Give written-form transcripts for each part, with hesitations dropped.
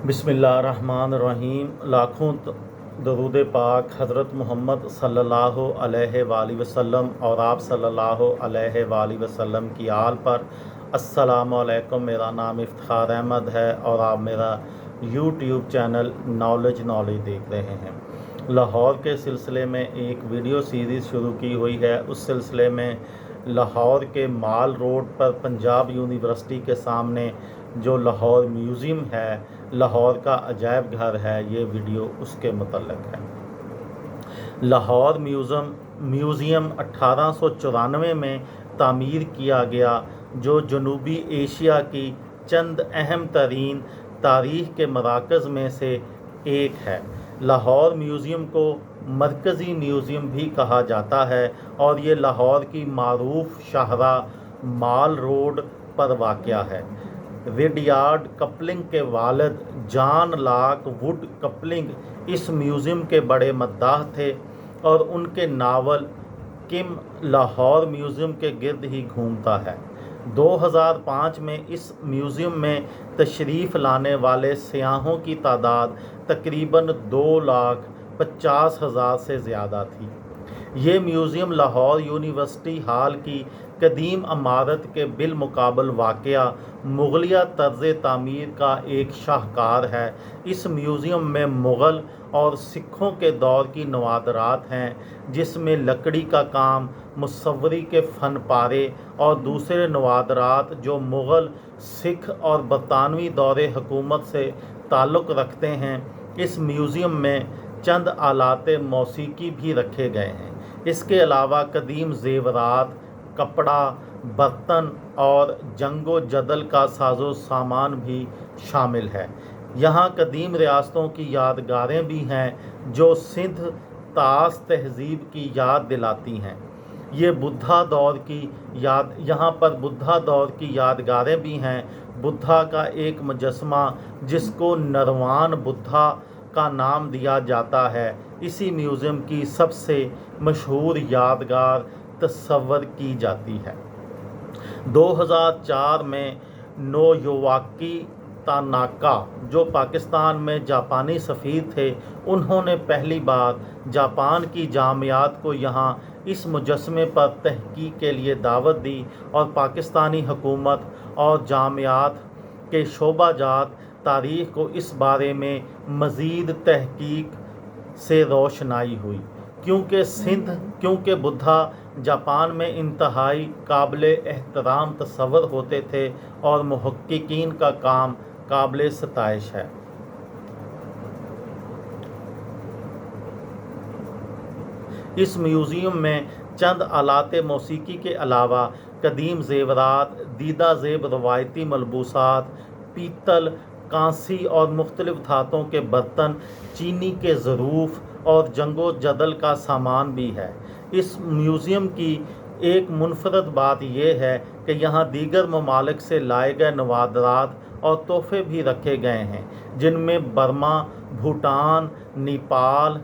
बिस्मिल्लाहिर्रहमानिर्रहीम। लाखों दरूद पाक हज़रत मोहम्मद सल्लल्लाहु अलैहि वसल्लम और आप सल्लल्लाहु अलैहि वसल्लम की आल पर। अस्सलामु अलैकुम। मेरा नाम इफ्तिखार अहमद है और आप मेरा यूट्यूब चैनल नॉलेज देख रहे हैं। लाहौर के सिलसिले में एक वीडियो सीरीज़ शुरू की हुई है। उस सिलसिले में लाहौर के माल रोड पर पंजाब यूनिवर्सिटी के सामने जो लाहौर म्यूज़ियम है, लाहौर का अजायब घर है, ये वीडियो उसके मुतल्लिक़ है। लाहौर म्यूज़ियम 1894 में तामीर किया गया, जो जनूबी एशिया की चंद अहम तरीन तारीख़ के मराकज़ में से एक है। लाहौर म्यूज़ियम को मरकज़ी म्यूज़ियम भी कहा जाता है और ये लाहौर की मारूफ शाहरा माल रोड पर वाक़या है। रिडयार्ड कपलिंग के वालिद जॉन लॉक वुड कपलिंग इस म्यूज़ियम के बड़े मद्दाह थे और उनके नावल किम लाहौर म्यूज़ियम के गिर्द ही घूमता है। 2005 में इस म्यूज़ियम में तशरीफ़ लाने वाले सयाहों की तादाद तकरीबन 2,50,000 से ज़्यादा थी। ये म्यूज़ियम लाहौर यूनिवर्सिटी हॉल की कदीम इमारत के बिलमुकाबल वाक़या मुग़लिया तर्ज़ तामीर का एक शाहकार है। इस म्यूज़ियम में मुग़ल और सिखों के दौर की नवादरात हैं, जिसमें लकड़ी का काम, मुसव्वरी के फ़न पारे और दूसरे नवादरात जो मुग़ल, सिख और बरतानवी दौरे हुकूमत से ताल्लुक़ रखते हैं। इस म्यूज़ियम में चंद आलाते मौसीकी भी रखे गए हैं। इसके अलावा कदीम ज़ेवरात, कपड़ा, बर्तन और जंगो जदल का साजो सामान भी शामिल है। यहाँ कदीम रियासतों की यादगारें भी हैं जो सिंध तास तहज़ीब की याद दिलाती हैं। यहाँ पर बुद्धा दौर की यादगारें भी हैं। बुद्धा का एक मुजस्मा जिसको नरवान बुद्धा का नाम दिया जाता है, इसी म्यूज़ियम की सबसे मशहूर यादगार तस्वर की जाती है। 2004 में नोयोवाकी तानाका, जो पाकिस्तान में जापानी सफ़ीर थे, उन्होंने पहली बार जापान की जामियात को यहाँ इस मुजस्मे पर तहक़ीक़ के लिए दावत दी और पाकिस्तानी हुकूमत और जामियात के शोबाजात तारीख़ को इस बारे में मज़ीद तहक़ीक़ से रोशनाई हुई, क्योंकि बुद्धा जापान में इंतहाई काबिले एहतराम तस्वर होते थे और मुहक्किकीन का काम काबिले सताइश है। इस म्यूज़ियम में चंद आलाते मौसीकी के अलावा कदीम ज़ेवरात, दीदा ज़ेब रवायती मलबूसात, पीतल, कांसी और मुख्तलिफ़ धातों के बर्तन, चीनी के ज़रूफ़ और जंगो जदल का सामान भी है। इस म्यूज़ियम की एक मुनफरद बात यह है कि यहाँ दीगर ममालिक से लाए गए नवादरात और तोहफ़े भी रखे गए हैं, जिनमें बर्मा, भूटान, नेपाल,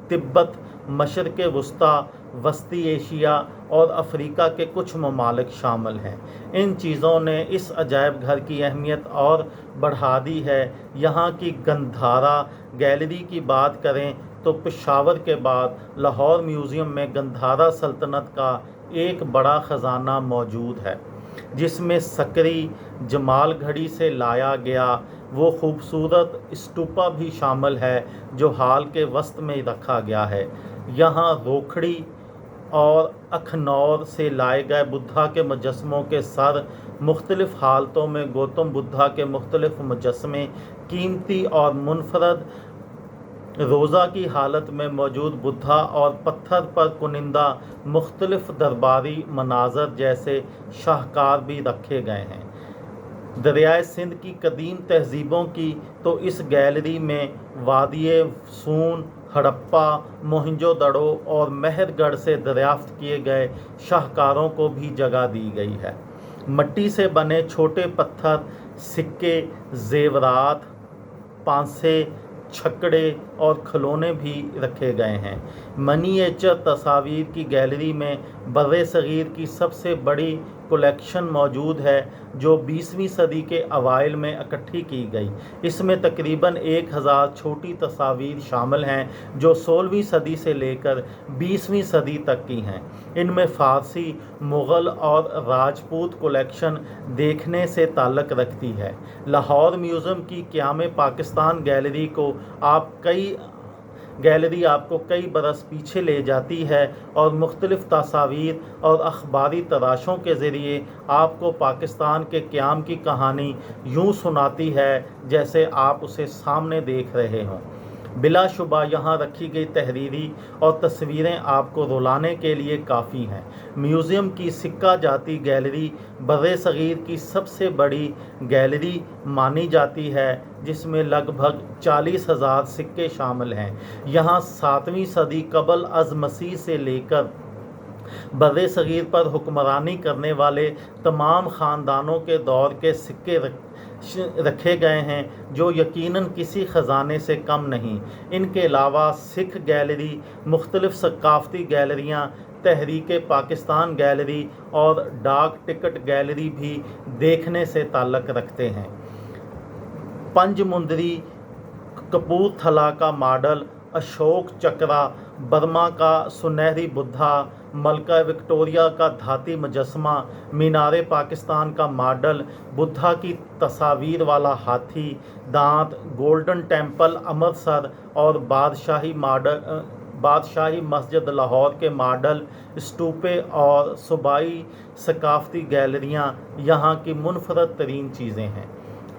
तिब्बत, मशरक़ वस्ता, वस्ती एशिया और अफ्रीका के कुछ ममालिक शामिल हैं। इन चीज़ों ने इस अजायब घर की अहमियत और बढ़ा दी है। यहाँ की गंधारा गैलरी की बात करें तो पेशावर के बाद लाहौर म्यूज़ियम में गंधारा सल्तनत का एक बड़ा ख़जाना मौजूद है, जिसमें सकरी जमाल घड़ी से लाया गया वो खूबसूरत स्तूपा भी शामिल है, जो हाल के वस्त में रखा गया है। यहाँ रोखड़ी और अखनौर से लाए गए बुद्धा के मुजस्मों के सर, मुख्तलिफ़ हालतों में गौतम बुद्धा के मुख्तलिफ़ मुजस्मे, कीमती और मुनफरद रोज़ा की हालत में मौजूद बुद्धा और पत्थर पर कुनिंदा मुख्तलिफ़ दरबारी मनाज़र जैसे शाहकार भी रखे गए हैं। दरियाए सिंध की कदीम तहज़ीबों की तो इस गैलरी में वादिये सून, हड़प्पा, मोहनजोदड़ो और मेहरगढ़ से दरियाफ़्त किए गए शाहकारों को भी जगह दी गई है। मिट्टी से बने छोटे पत्थर, सिक्के, ज़ेवरात, पांसे, छकड़े और खिलौने भी रखे गए हैं। मनीएचर तस्वीर की गैलरी में बर्रे सगीर की सबसे बड़ी कलेक्शन मौजूद है जो 20वीं सदी के अवाइल में इकट्ठी की गई। इसमें तकरीबन 1000 छोटी तस्वीर शामिल हैं जो 16वीं सदी से लेकर 20वीं सदी तक की हैं। इनमें फ़ारसी, मुग़ल और राजपूत कलेक्शन देखने से ताल्लुक़ रखती है। लाहौर म्यूज़ियम की क़याम पाकिस्तान गैलरी आपको कई बरस पीछे ले जाती है और मुख्तलिफ़ तस्वीर और अखबारी तराशों के ज़रिए आपको पाकिस्तान के क़याम की कहानी यूँ सुनाती है जैसे आप उसे सामने देख रहे हों। बिलाशुबा यहाँ रखी गई तहरीरी और तस्वीरें आपको रुलाने के लिए काफ़ी हैं। म्यूज़ियम की सिक्का जाती गैलरी बर्रे सगीर की सबसे बड़ी गैलरी मानी जाती है जिसमें लगभग 40,000 सिक्के शामिल हैं। यहाँ 7वीं सदी कबल अज़ मसीह से लेकर बर्रे सगीर पर हुक्मरानी करने वाले तमाम ख़ानदानों के दौर के सिक्के रखे गए हैं जो यकीनन किसी ख़जाने से कम नहीं। इनके अलावा सिख गैलरी, मुख्तलिफ़ सकाफ़ती गैलरियाँ, तहरीक पाकिस्तान गैलरी और डाक टिकट गैलरी भी देखने से ताल्लुक़ रखते हैं। पंजमुंदरी कपूरथला का मॉडल, अशोक चक्रा, बर्मा का सुनहरी बुद्धा, मलका विक्टोरिया का धाती मुजस्समा, मीनार पाकिस्तान का मॉडल, बुद्धा की तस्वीर वाला हाथी दांत, गोल्डन टेम्पल अमृतसर और बादशाही मस्जिद लाहौर के मॉडल, स्तूपे और सूबाई सकाफ़ती गैलरियाँ यहाँ की मुनफरद तरीन चीज़ें हैं।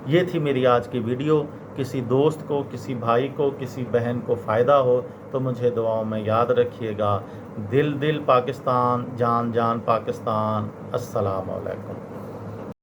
ये थी मेरी आज की वीडियो। किसी दोस्त को, किसी भाई को, किसी बहन को फ़ायदा हो तो मुझे दुआओं में याद रखिएगा। दिल दिल पाकिस्तान, जान जान पाकिस्तान। अस्सलाम वालेकुम।